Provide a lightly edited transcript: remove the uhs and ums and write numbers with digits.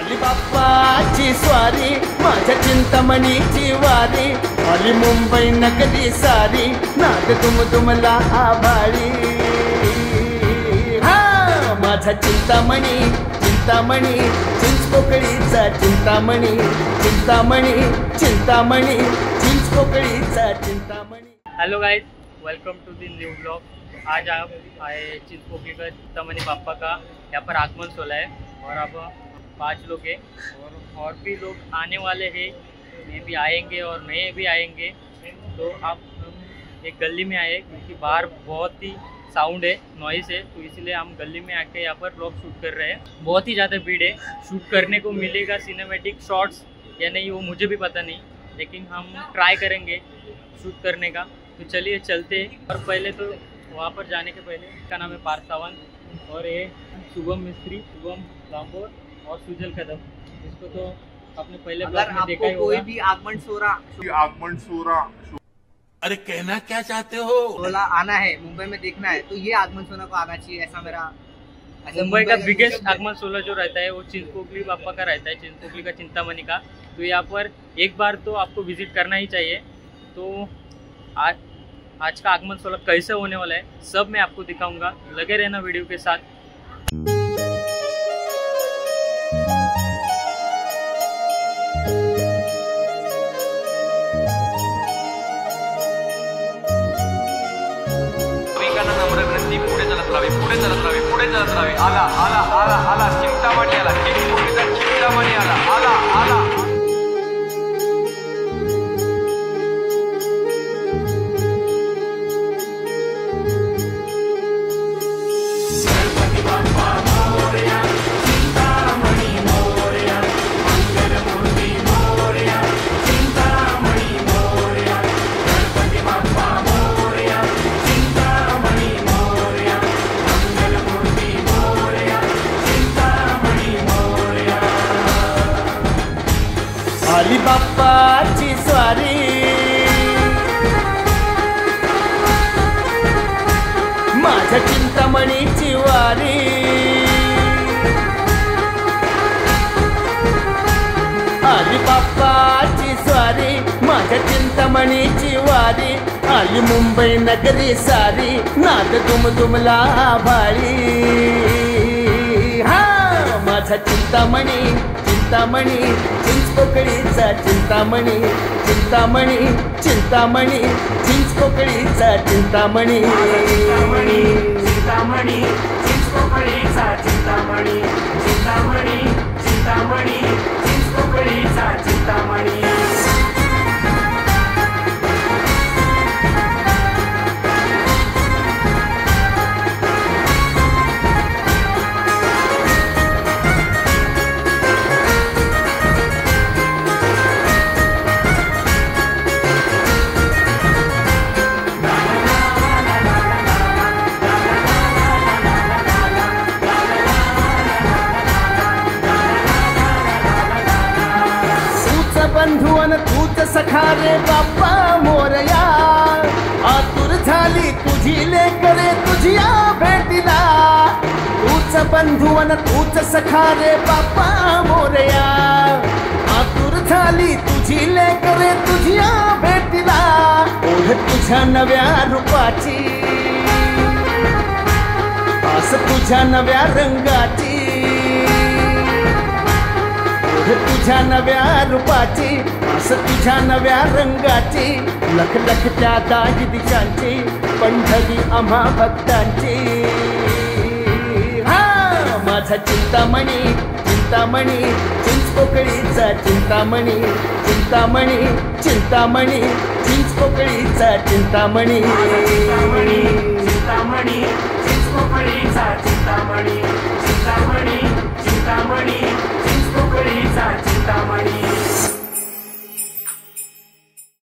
आली बाप्पाची स्वारी, माझ्या चिंतामणीची वारी, आली मुंबई नगरी सारी, नाद दुमदुमला आभाळी। हा माझा चिंतामणी, चिंतामणी, चिंचपोकळीचा चिंतामणी, चिंतामणी, चिंतामणी, चिंचपोकळीचा Chintamani. Hello guys, welcome to the new blog. आज आप आए चिंचपोकली का चिंतामणी बाप्पा का यहाँ पर आगमन सोला है और अब 5 लोग हैं और भी लोग आने वाले हैं, मैं भी आएंगे और नए भी आएंगे। तो आप हम एक गली में आए क्योंकि बाहर बहुत ही साउंड है, नॉइस है, तो इसलिए हम गली में आके यहाँ पर ब्लॉग शूट कर रहे हैं। बहुत ही ज़्यादा भीड़ है, शूट करने को मिलेगा सिनेमैटिक शॉट्स या नहीं वो मुझे भी पता नहीं, लेकिन हम ट्राई करेंगे शूट करने का। तो चलिए चलते हैं। और पहले तो वहाँ पर जाने के पहले, इसका नाम है पार्थ सावंत और ये शुभम मिस्त्री, शुभम लांबोर और सुजल कदम। इसको तो आपने पहले ब्लॉग में देखा ही होगा। कोई भी आगमन सोरा अरे कहना क्या चाहते हो? सोला आना है, मुंबई में देखना है तो ये आगमन सोना को आना चाहिए, ऐसा मेरा। मुंबई का बिगेस्ट आगमन सोला जो रहता है वो चिंचपोकली बाप्पा का रहता है, चिंचपोकली का चिंतामणी का। तो यहाँ पर एक बार तो आपको विजिट करना ही चाहिए। तो आज का आगमन सोला कैसे होने वाला है सब मैं आपको दिखाऊंगा, लगे रहना वीडियो के साथ। पुढे चलत राहावे आला आला आला आला चिंतामणी आला, चिंतामणी आला आला आला। आली बाप्पाची स्वारी, माझ्या चिंतामणीची वारी, आली बाप्पाची स्वारी, माझ्या चिंतामणीची वारी, आली मुंबई नगरी सारी, नाद दुमदुमला आभाळी। हा माझा चिंतामणी, चिंतामणी, चिंचपोकळीचा चिंतामणी, चिंतामणी, चिंतामणी, चिंचपोकळीचा चिंतामणी, चिंतामणी, चिंतामणी, चिंचपोकळीचा चिंतामणी, चिंतामणी, चिंतामणी, चिंचपोकळीचा चिंतामणी। बंधू अन तूच सखा रे बाप्पा मोरया, आतुर झाली तुझी लेकरे तुझ्या भेटीला। तूच बंधू अन तूच सखा रे बाप्पा मोरया, आतुर झाली तुझी लेकरे तुझ्या भेटीला। ओढ तुझ्या नव्या रूपाची, आस तुझ्या नव्या रंगाची, तुझ्या नव्या रूपाची, आस तुझ्या नव्या रंगाची, लख लख त्या दाही दिशांची, पंढरी आम्हा भक्तांची। हा माझा चिंतामणी, चिंतामणी, चिंचपोकळीचा चिंतामणी, चिंतामणी, चिंतामणी, चिंचपोकळीचा चिंतामणी, चिंतामणी, चिंतामणी, चिंचपोकळीचा चिंतामणी, चिंतामणी, चिंतामणी, चिंचपोकळीचा चिंतामणी।